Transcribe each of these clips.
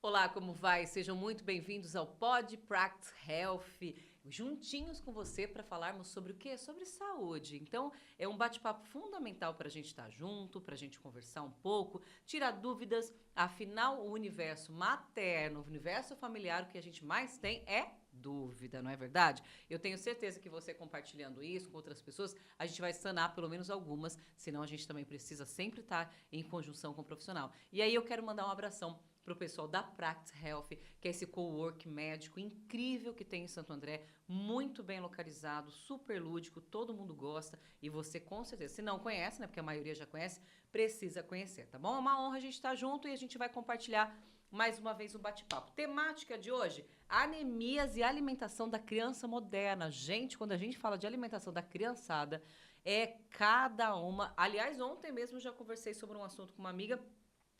Olá, como vai? Sejam muito bem-vindos ao Pod Practice Health, juntinhos com você para falarmos sobre o quê? Sobre saúde. Então, é um bate-papo fundamental para a gente estar junto, para a gente conversar um pouco, tirar dúvidas. Afinal, o universo materno, o universo familiar, o que a gente mais tem é dúvida, não é verdade? Eu tenho certeza que você compartilhando isso com outras pessoas, a gente vai sanar pelo menos algumas, senão a gente também precisa sempre estar em conjunção com o profissional. E aí eu quero mandar um abração para o pessoal da Practice Health, que é esse cowork médico incrível que tem em Santo André, muito bem localizado, super lúdico, todo mundo gosta e você com certeza, se não conhece, né, porque a maioria já conhece, precisa conhecer, tá bom? É uma honra a gente estar junto e a gente vai compartilhar mais uma vez um bate-papo. Temática de hoje, anemias e alimentação da criança moderna. Gente, quando a gente fala de alimentação da criançada, é cada uma... Aliás, ontem mesmo eu já conversei sobre um assunto com uma amiga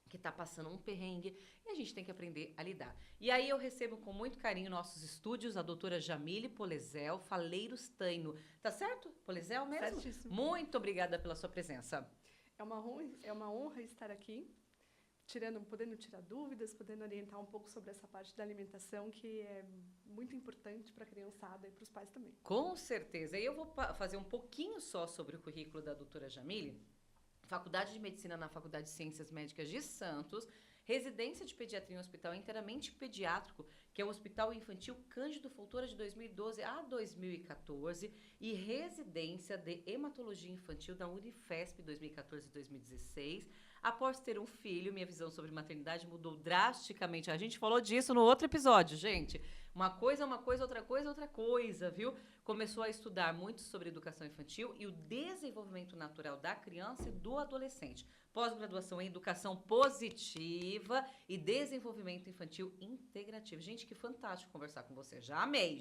que está passando um perrengue e a gente tem que aprender a lidar. E aí eu recebo com muito carinho nossos estúdios, a doutora Jamile Polizel Faleiros Taino. Tá certo? Polizel mesmo? Certíssimo. Muito obrigada pela sua presença. É uma honra estar aqui, podendo tirar dúvidas, podendo orientar um pouco sobre essa parte da alimentação, que é muito importante para a criançada e para os pais também. Com certeza. E eu vou fazer um pouquinho só sobre o currículo da doutora Jamile. Faculdade de Medicina na Faculdade de Ciências Médicas de Santos, residência de pediatria em um hospital inteiramente pediátrico, que é o Hospital Infantil Cândido Fontoura de 2012 a 2014, e residência de hematologia infantil da Unifesp 2014 e 2016. Após ter um filho, minha visão sobre maternidade mudou drasticamente. A gente falou disso no outro episódio, gente. Uma coisa, outra coisa, viu? Começou a estudar muito sobre educação infantil e o desenvolvimento natural da criança e do adolescente. Pós-graduação em educação positiva e desenvolvimento infantil integrativo. Gente, que fantástico conversar com você. Já amei,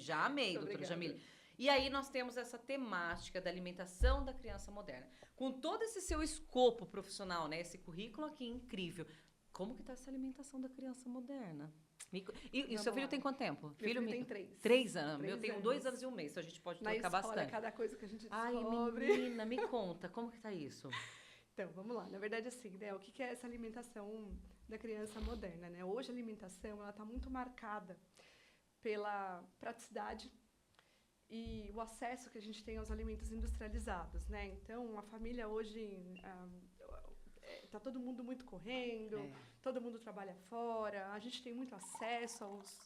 doutora Jamile. E aí nós temos essa temática da alimentação da criança moderna. Com todo esse seu escopo profissional, né? Esse currículo aqui incrível. Como que tá essa alimentação da criança moderna? E seu filho tem quanto tempo? Meu filho tem 3. 3 anos. Eu tenho 2 anos e 1 mês, então a gente pode trocar bastante. Na escola, cada coisa que a gente descobre. Ai, menina, me conta, como que tá isso? Então, vamos lá. Na verdade, assim, né, o que é essa alimentação da criança moderna, né? Hoje a alimentação, ela está muito marcada pela praticidade e o acesso que a gente tem aos alimentos industrializados, né? Então, a família hoje tá todo mundo muito correndo, todo mundo trabalha fora, a gente tem muito acesso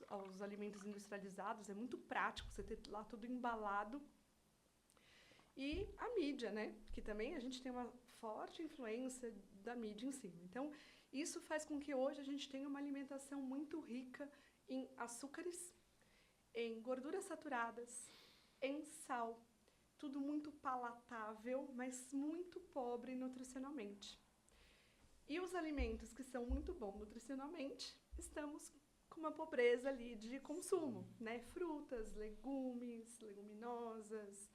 aos alimentos industrializados, é muito prático você ter lá tudo embalado. E a mídia, né? Que também a gente tem uma forte influência da mídia em cima. Então, isso faz com que hoje a gente tenha uma alimentação muito rica em açúcares, em gorduras saturadas, em sal. Tudo muito palatável, mas muito pobre nutricionalmente. E os alimentos que são muito bons nutricionalmente, estamos com uma pobreza ali de consumo, né? Frutas, legumes, leguminosas,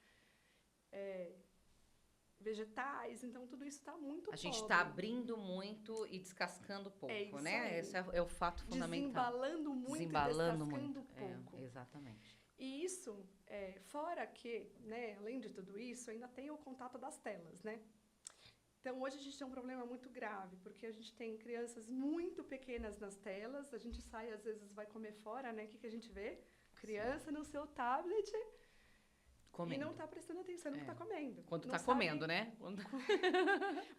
vegetais, então tudo isso está muito pobre. A gente está abrindo muito e descascando pouco, né? Aí. Esse é o fato fundamental. Desembalando muito e descascando pouco. Exatamente. E isso, fora que, né, além de tudo isso, ainda tem o contato das telas, né? Então, hoje a gente tem um problema muito grave, porque a gente tem crianças muito pequenas nas telas, a gente sai, às vezes, vai comer fora, né? O que a gente vê? Criança no seu tablet comendo. E não está prestando atenção no que está comendo. Quando está comendo, né?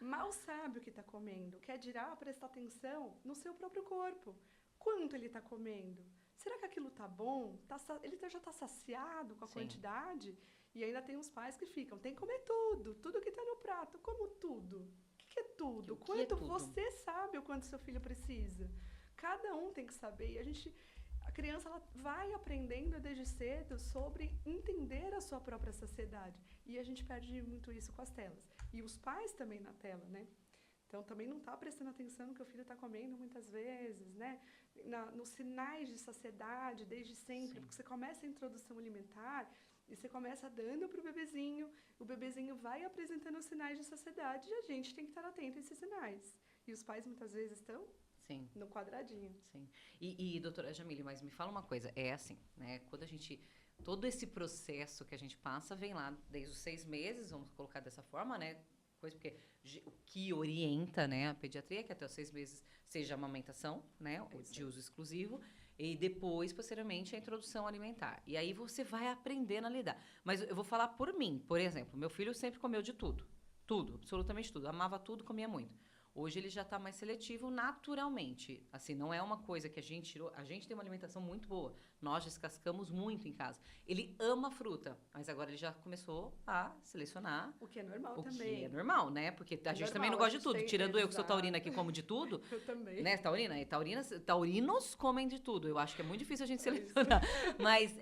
Mal sabe o que está comendo. Quer dirá prestar atenção no seu próprio corpo. Quanto ele está comendo? Será que aquilo está bom? Ele já está saciado com a quantidade? E ainda tem os pais que ficam, tem que comer tudo que está no prato. Como tudo? O que é tudo? Quanto você sabe o quanto seu filho precisa? Cada um tem que saber. E a criança ela vai aprendendo desde cedo sobre entender a sua própria saciedade. E a gente perde muito isso com as telas. E os pais também na tela, né? Então, também não está prestando atenção no que o filho está comendo muitas vezes, né? Nos sinais de saciedade, desde sempre. Porque você começa a introdução alimentar e você começa dando para o bebezinho vai apresentando os sinais de saciedade e a gente tem que estar atento a esses sinais. E os pais, muitas vezes, estão no quadradinho. Sim. E, doutora Jamile, mas me fala uma coisa. É assim, né? Quando a gente... Todo esse processo que a gente passa vem lá desde os 6 meses, vamos colocar dessa forma, né? coisa, porque o que orienta, né, a pediatria é que até os 6 meses seja a amamentação, né, de uso exclusivo, e depois, posteriormente, a introdução alimentar. E aí você vai aprendendo a lidar. Mas eu vou falar por mim, por exemplo, meu filho sempre comeu de tudo. Tudo, absolutamente tudo. Amava tudo, comia muito. Hoje ele já está mais seletivo naturalmente. Assim, não é uma coisa que a gente tirou. A gente tem uma alimentação muito boa. Nós descascamos muito em casa. Ele ama fruta, mas agora ele já começou a selecionar. O que é normal o também. Que é normal, né? Porque a gente normal, também não gosta de tudo. tem, Tirando eu, que sou exato. taurina, que como de tudo. Eu também. Né, taurina? E taurinos comem de tudo. Eu acho que é muito difícil a gente selecionar. Mas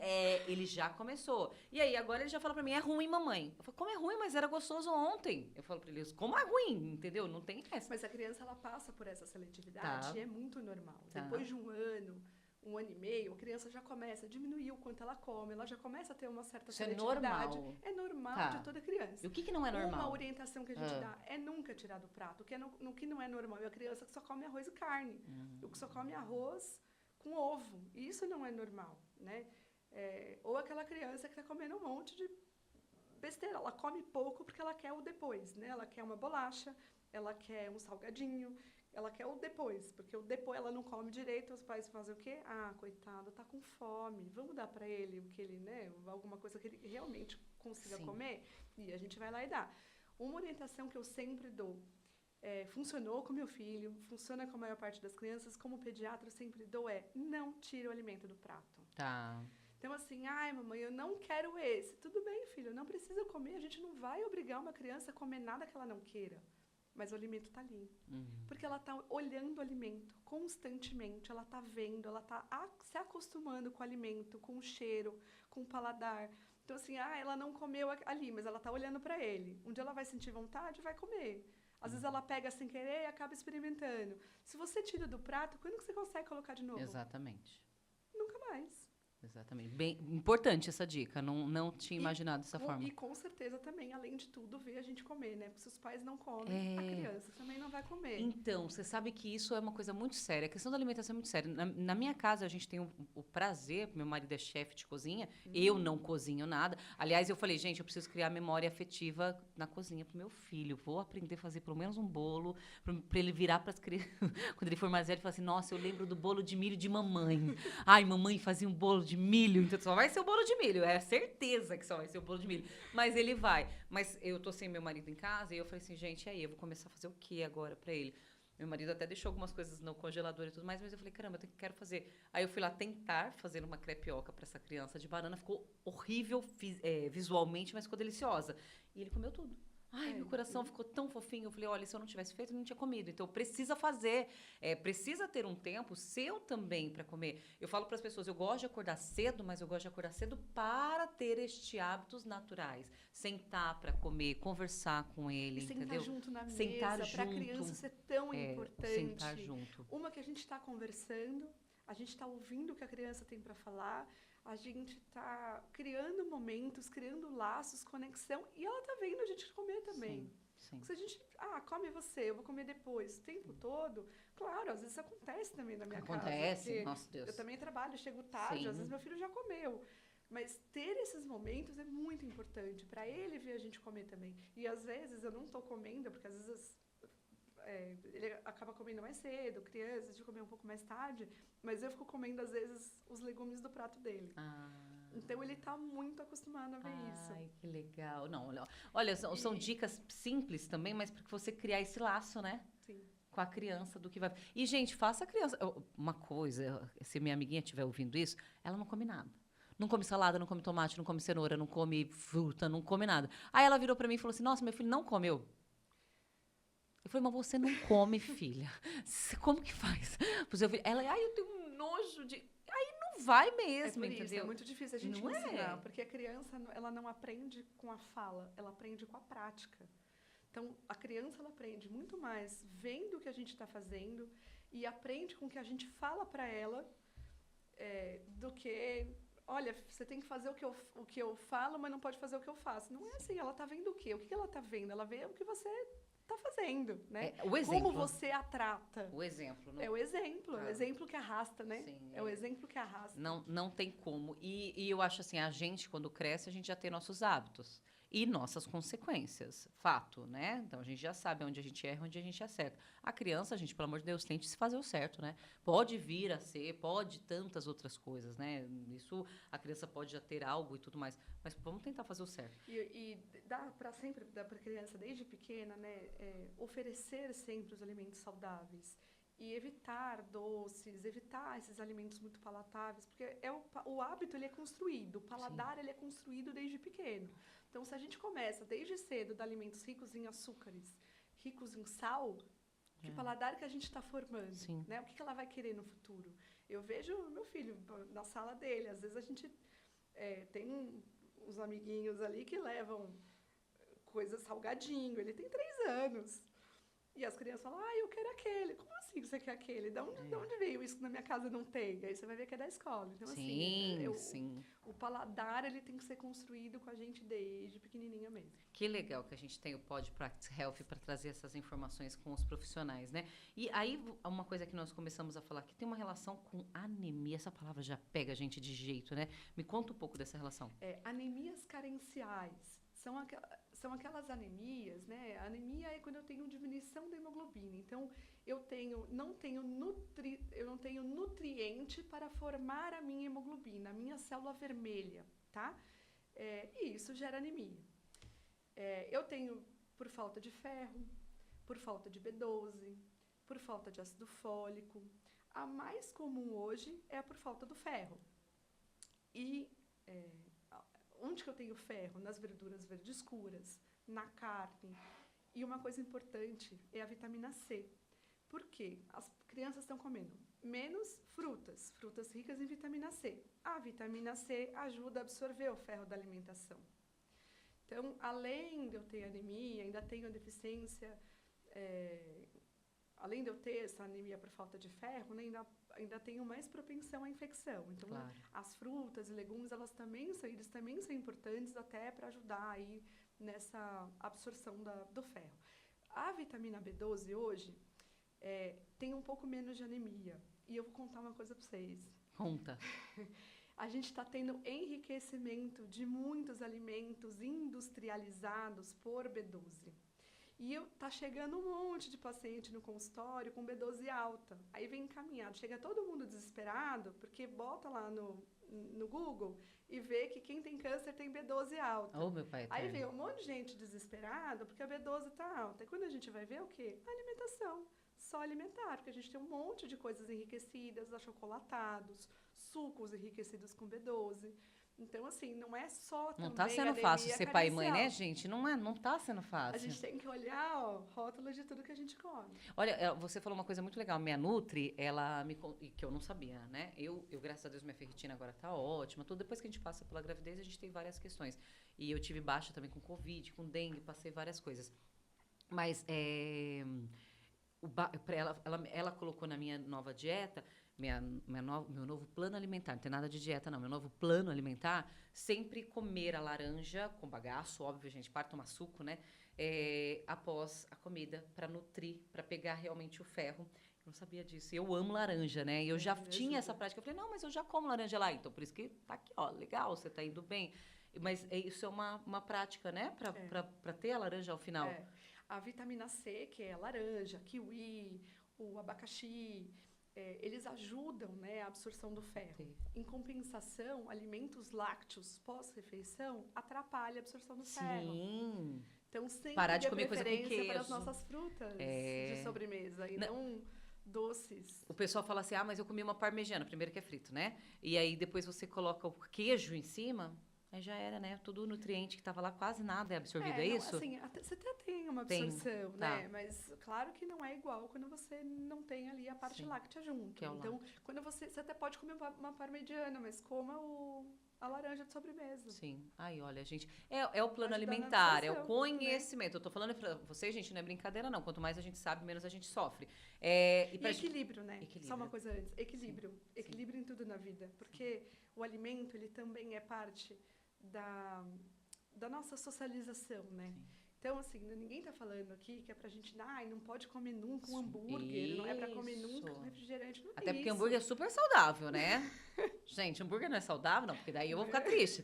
ele já começou. E aí, agora ele já fala pra mim, é ruim, mamãe. Eu falo, como é ruim? Mas era gostoso ontem. Eu falo pra ele, como é ruim? Entendeu? Não tem essa. Mas a criança, ela passa por essa seletividade e é muito normal. Tá. Depois de um ano e meio, a criança já começa a diminuir o quanto ela come, ela já começa a ter uma certa seletividade. É normal de toda criança. E o que não é normal? Uma orientação que a gente dá é nunca tirar do prato. O que, no que não é normal é a criança que só come arroz e carne. O que só come arroz com ovo. E isso não é normal, né? Ou aquela criança que está comendo um monte de besteira. Ela come pouco porque ela quer o depois, né? Ela quer uma bolacha, ela quer um salgadinho, ela quer o depois, porque o depois ela não come direito, os pais fazem o quê? Ah, coitado, tá com fome, vamos dar para ele o que ele, né, alguma coisa que ele realmente consiga comer, e a gente vai lá e dá. Uma orientação que eu sempre dou, funcionou com meu filho, funciona com a maior parte das crianças, como pediatra eu sempre dou não tire o alimento do prato. Tá. Então, assim, ai, mamãe, eu não quero esse. Tudo bem, filho, não precisa comer, a gente não vai obrigar uma criança a comer nada que ela não queira. Mas o alimento está ali. Porque ela está olhando o alimento constantemente, ela está vendo, ela está se acostumando com o alimento, com o cheiro, com o paladar. Então, assim, ela não comeu ali, mas ela está olhando para ele. Um dia ela vai sentir vontade, vai comer. Às vezes ela pega sem querer e acaba experimentando. Se você tira do prato, quando que você consegue colocar de novo? Exatamente. Nunca mais. Exatamente. Bem importante essa dica. Não tinha imaginado dessa forma. E com certeza também, além de tudo, ver a gente comer, né? Porque se os pais não comem, a criança também não vai comer. Então, você sabe que isso é uma coisa muito séria. A questão da alimentação é muito séria. Na minha casa, a gente tem o prazer, meu marido é chefe de cozinha, eu não cozinho nada. Aliás, eu falei, gente, eu preciso criar memória afetiva na cozinha pro meu filho. Vou aprender a fazer pelo menos um bolo, pra ele virar pras crianças. Quando ele for mais velho, ele fala assim, nossa, eu lembro do bolo de milho de mamãe. Ai, mamãe fazia um bolo de milho, então só vai ser o bolo de milho, é certeza que só vai ser o bolo de milho. Mas ele vai. Mas eu tô sem meu marido em casa e eu falei assim, gente, aí eu vou começar a fazer o que agora pra ele? Meu marido até deixou algumas coisas no congelador e tudo mais, mas eu falei, caramba, eu quero fazer. Aí eu fui lá tentar fazer uma crepioca pra essa criança de banana, ficou horrível visualmente, mas ficou deliciosa. E ele comeu tudo. Ai, meu coração ficou tão fofinho. Eu falei, olha, se eu não tivesse feito, eu não tinha comido. Então, precisa fazer. Precisa ter um tempo seu também para comer. Eu falo para as pessoas, eu gosto de acordar cedo, mas eu gosto de acordar cedo para ter estes hábitos naturais. Sentar para comer, conversar com ele, sentar entendeu? junto na sentar mesa, para a criança ser tão importante. Sentar junto. Uma que a gente está conversando, a gente está ouvindo o que a criança tem para falar, a gente está criando momentos, criando laços, conexão, e ela está vendo a gente comer também. Sim. Se a gente, come você, eu vou comer depois, o tempo todo, claro, às vezes isso acontece também na minha casa. Acontece, nossa Deus. Eu também trabalho, chego tarde, às vezes meu filho já comeu. Mas ter esses momentos é muito importante para ele ver a gente comer também. E às vezes eu não estou comendo, porque às vezes ele acaba comendo mais cedo, crianças de comer um pouco mais tarde, mas eu fico comendo, às vezes, os legumes do prato dele. Então, ele está muito acostumado a ver isso. Ai, que legal. Não, olha, são dicas simples também, mas para você criar esse laço, né? Sim. Com a criança, do que vai... E, gente, faça a criança... Uma coisa, se minha amiguinha estiver ouvindo isso, ela não come nada. Não come salada, não come tomate, não come cenoura, não come fruta, não come nada. Aí ela virou para mim e falou assim, nossa, meu filho não come. Eu falei, mas você não come, filha. Como que faz? Ela, eu tenho um nojo de... Aí não vai mesmo, entendeu? É muito difícil a gente não ensinar, porque a criança, ela não aprende com a fala, ela aprende com a prática. Então, a criança, ela aprende muito mais vendo o que a gente está fazendo e aprende com o que a gente fala para ela do que... Olha, você tem que fazer o que eu falo, mas não pode fazer o que eu faço. Não é assim, ela está vendo o quê? O que ela está vendo? Ela vê o que você está fazendo, né? O exemplo. Como você a trata. O exemplo. É o exemplo, é o exemplo que arrasta, né? Sim, é o exemplo que arrasta. Não tem como. E eu acho assim, a gente, quando cresce, a gente já tem nossos hábitos. e nossas consequências. Fato, né? Então, a gente já sabe onde a gente erra e onde a gente acerta. A criança, a gente, pelo amor de Deus, tente se fazer o certo, né? Pode vir a ser, pode tantas outras coisas, né? Isso, a criança pode já ter algo e tudo mais, mas vamos tentar fazer o certo. E dá para a criança, desde pequena, né, oferecer sempre os alimentos saudáveis e evitar doces, evitar esses alimentos muito palatáveis, porque o hábito ele é construído, o paladar ele é construído desde pequeno. Então, se a gente começa desde cedo dar alimentos ricos em açúcares, ricos em sal, que paladar que a gente está formando, né? O que ela vai querer no futuro? Eu vejo o meu filho na sala dele, às vezes a gente tem uns amiguinhos ali que levam coisa salgadinho, ele tem 3 anos. E as crianças falam, eu quero aquele. Como assim você quer aquele? De onde veio isso que na minha casa não tem? Aí você vai ver que é da escola. Então, o paladar ele tem que ser construído com a gente desde pequenininha mesmo. Que legal que a gente tem o Pod Practice Health para trazer essas informações com os profissionais, né? E aí, uma coisa que nós começamos a falar, que tem uma relação com anemia. Essa palavra já pega a gente de jeito, né? Me conta um pouco dessa relação. Anemias carenciais. São aquelas anemias, né? A anemia é quando eu tenho diminuição da hemoglobina. Então, eu não tenho nutriente para formar a minha hemoglobina, a minha célula vermelha, tá? E isso gera anemia. Eu tenho por falta de ferro, por falta de B12, por falta de ácido fólico. A mais comum hoje é por falta do ferro. Onde que eu tenho ferro? Nas verduras verdes escuras, na carne. E uma coisa importante é a vitamina C. Por quê? As crianças estão comendo menos frutas ricas em vitamina C. A vitamina C ajuda a absorver o ferro da alimentação. Então, além de eu ter anemia, ainda tenho a deficiência, além de eu ter essa anemia por falta de ferro, né, ainda tenho mais propensão à infecção. Então, as frutas e legumes, eles também são importantes até para ajudar aí nessa absorção do ferro. A vitamina B12 hoje tem um pouco menos de anemia. E eu vou contar uma coisa para vocês. Conta. A gente está tendo enriquecimento de muitos alimentos industrializados por B12. E tá chegando um monte de paciente no consultório com B12 alta. Aí vem encaminhado. Chega todo mundo desesperado, porque bota lá no Google e vê que quem tem câncer tem B12 alta. Meu pai. Aí vem um monte de gente desesperada porque a B12 está alta. E quando a gente vai ver o quê? A alimentação. Só alimentar, porque a gente tem um monte de coisas enriquecidas, achocolatados, sucos enriquecidos com B12. Então, assim, não é só também não tá sendo fácil ser pai e mãe, né, gente? Não tá sendo fácil. A gente tem que olhar, rótulo de tudo que a gente come. Olha, você falou uma coisa muito legal. Minha Nutri, que eu não sabia, né? Eu, graças a Deus, minha ferritina agora tá ótima. Tudo depois que a gente passa pela gravidez, a gente tem várias questões. E eu tive baixa também com Covid, com dengue, passei várias coisas. Mas ela colocou na minha nova dieta, meu novo plano alimentar, não tem nada de dieta não, meu novo plano alimentar, sempre comer a laranja com bagaço, óbvio, gente, para tomar suco, né? Após a comida, para nutrir, para pegar realmente o ferro. Eu não sabia disso. Eu amo laranja, né? E eu já tinha essa prática. Eu falei, não, mas eu já como laranja lá. Então, por isso que tá aqui, ó, legal, você tá indo bem. Mas isso é uma prática, né? Para ter a laranja ao final. A vitamina C, que é a laranja, kiwi, o abacaxi, eles ajudam, né, a absorção do ferro. Sim. Em compensação, alimentos lácteos pós-refeição atrapalham a absorção do ferro. Sim. Então, sempre parar de comer coisa com queijo para as nossas frutas de sobremesa e não doces. O pessoal fala assim, mas eu comi uma parmegiana, primeiro que é frito, né? E aí depois você coloca o queijo em cima... Aí já era, né? Todo o nutriente que estava lá, quase nada é absorvido, é isso? Assim, você até tem uma absorção, né? Mas claro que não é igual quando você não tem ali a parte láctea junto. Que é então, quando você até pode comer uma parmegiana, mas coma a laranja de sobremesa. Sim. Aí, olha, gente, é o plano alimentar, é o conhecimento. Né? Eu tô falando pra vocês, gente, não é brincadeira, não. Quanto mais a gente sabe, menos a gente sofre. E equilíbrio, né? Só uma coisa antes. Equilíbrio. Sim. Equilíbrio em tudo na vida. Porque o alimento, ele também é parte da nossa socialização, né? Sim. Então, assim, ninguém tá falando aqui que é pra gente, não pode comer nunca um hambúrguer, não é pra comer nunca um refrigerante. Não até porque hambúrguer é super saudável, né? Gente, hambúrguer não é saudável, não, porque daí eu vou ficar triste.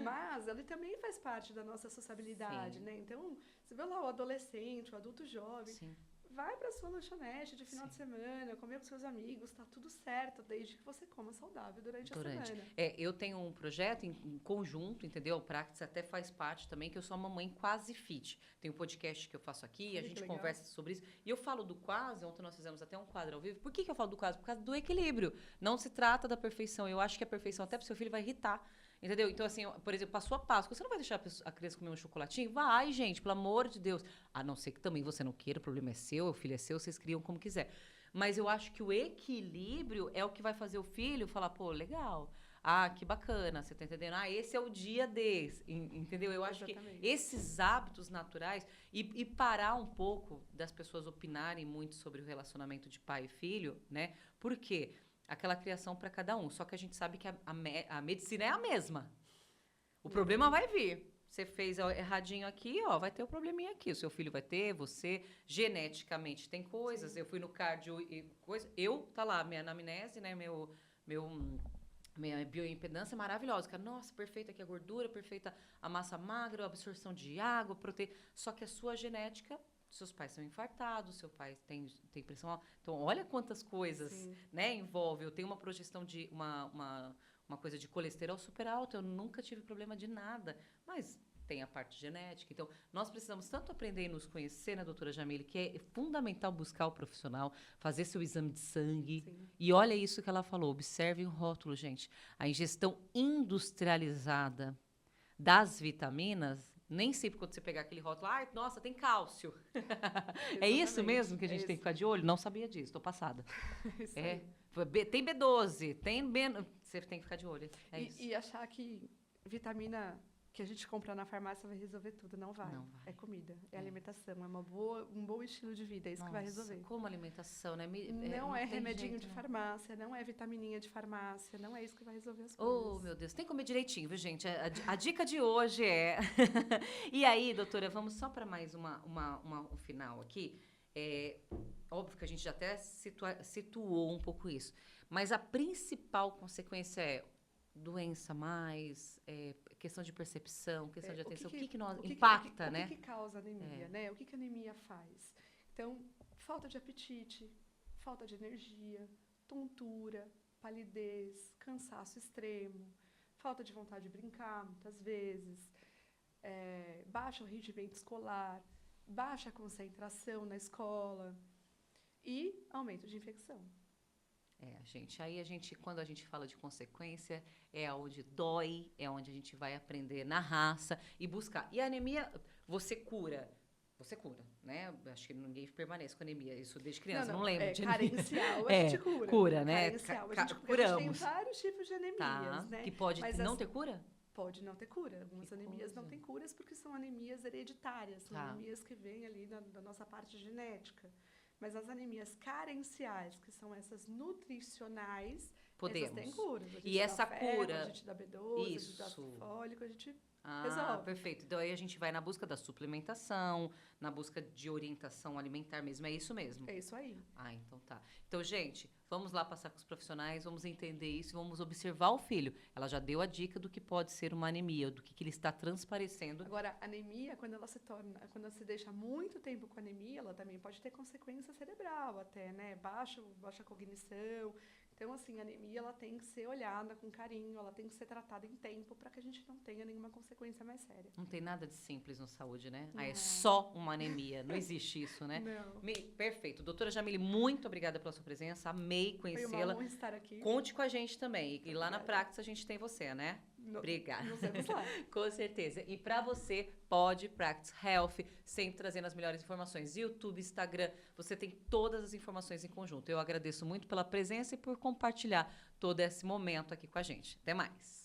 Mas ele também faz parte da nossa sociabilidade, Sim. né? Então, você vê lá o adolescente, o adulto jovem, Sim. vai para sua lanchonete de final de Sim. semana, comer com seus amigos, tá tudo certo, desde que você coma saudável durante a Durante. semana. Eu tenho um projeto em conjunto, entendeu? O Practice até faz parte também, que eu sou uma mãe quase fit. Tem um podcast que eu faço aqui, a Olha que gente legal. conversa sobre isso. E eu falo do quase, ontem nós fizemos até um quadro ao vivo. Por que eu falo do quase? Por causa do equilíbrio. Não se trata da perfeição. Eu acho que a perfeição até pro seu filho vai irritar. Entendeu? Então, assim, por exemplo, passou a Páscoa. Você não vai deixar a criança comer um chocolatinho? Vai, gente, pelo amor de Deus. A não ser que também você não queira, o problema é seu, o filho é seu, vocês criam como quiser. Mas eu acho que o equilíbrio é o que vai fazer o filho falar, pô, legal. Ah, que bacana, você tá entendendo? Ah, esse é o dia desse, entendeu? Eu acho que Exatamente. esses hábitos naturais e parar um pouco das pessoas opinarem muito sobre o relacionamento de pai e filho, né? Por quê? Aquela criação para cada um. Só que a gente sabe que a medicina é a mesma. O problema vai vir. Você fez erradinho aqui, ó, vai ter o probleminha aqui. O seu filho vai ter, você, geneticamente tem coisas. Sim. Eu fui no cardio e coisa. Tá lá, minha anamnese, né? Minha bioimpedância é maravilhosa. Cara, nossa, perfeita aqui a gordura, perfeita a massa magra, a absorção de água, proteína. Só que a sua genética, seus pais são infartados, seu pai tem pressão alta. Então, olha quantas coisas, Sim. né, envolve. Eu tenho uma projeção de uma coisa de colesterol super alta, eu nunca tive problema de nada. Mas tem a parte genética. Então, nós precisamos tanto aprender e nos conhecer, né, doutora Jamile, que é fundamental buscar o profissional, fazer seu exame de sangue. Sim. E olha isso que ela falou, observe o rótulo, gente. A ingestão industrializada das vitaminas, nem sempre quando você pegar aquele rótulo, ai, nossa, tem cálcio. É isso Exatamente. mesmo que a gente É tem que ficar de olho? Não sabia disso, estou passada. isso É. aí. Tem B12, tem B... Você tem que ficar de olho. É isso. E achar que vitamina que a gente compra na farmácia vai resolver tudo. Não vai. Não vai. É comida, é É. alimentação, é um bom estilo de vida, é isso que vai Nossa, resolver. como alimentação, né? Não é tem remedinho jeito, de né? farmácia, não é vitamininha de farmácia, não é isso que vai resolver as Oh, coisas. meu Deus, tem que comer direitinho, viu, gente? A dica de hoje é. E aí, doutora, vamos só para mais um final aqui. Óbvio que a gente já até situou um pouco isso. Mas a principal consequência é doença mais, questão de percepção, questão de atenção. O que nós impacta, né? O que causa anemia, né? O que a anemia faz? Então, falta de apetite, falta de energia, tontura, palidez, cansaço extremo, falta de vontade de brincar, muitas vezes, baixo rendimento escolar, baixa concentração na escola e aumento de infecção. Quando a gente fala de consequência, é onde dói, é onde a gente vai aprender na raça e buscar. E a anemia, você cura, né? Acho que ninguém permanece com anemia, isso desde criança, não lembro de anemia. Carencial, a gente cura. Cura, né? Carencial, Curamos. a gente tem vários tipos de anemias, Tá, né? que pode Mas não ter cura? Pode não ter cura. Algumas Que anemias não coisa. têm curas porque são anemias hereditárias, são Tá. anemias que vêm ali da nossa parte genética. Mas as anemias carenciais, que são essas nutricionais, Podemos. essas têm cura. A gente E dá essa ferro, cura- a gente dá B12, a gente dá Isso. fólico, a gente Ah, resolve. perfeito. Então aí a gente vai na busca da suplementação, na busca de orientação alimentar mesmo, é isso mesmo? É isso aí. Ah, então tá. Então, gente, vamos lá passar com os profissionais, vamos entender isso e vamos observar o filho. Ela já deu a dica do que pode ser uma anemia, do que ele está transparecendo. Agora, a anemia, quando ela se deixa muito tempo com anemia, ela também pode ter consequência cerebral até, né? Baixa cognição. Então, assim, a anemia, ela tem que ser olhada com carinho, ela tem que ser tratada em tempo para que a gente não tenha nenhuma consequência mais séria. Não tem nada de simples no saúde, né? Ah, é Não. só uma anemia, não existe isso, né? Não. Perfeito. Doutora Jamile, muito obrigada pela sua presença, amei Foi uma conhecê-la. honra estar aqui. Conte com a gente também. E lá na Obrigada. Praxis a gente tem você, né? Obrigada. Nos vemos lá. Com certeza. E para você, pode Practice Health, sempre trazendo as melhores informações. YouTube, Instagram, você tem todas as informações em conjunto. Eu agradeço muito pela presença e por compartilhar todo esse momento aqui com a gente. Até mais.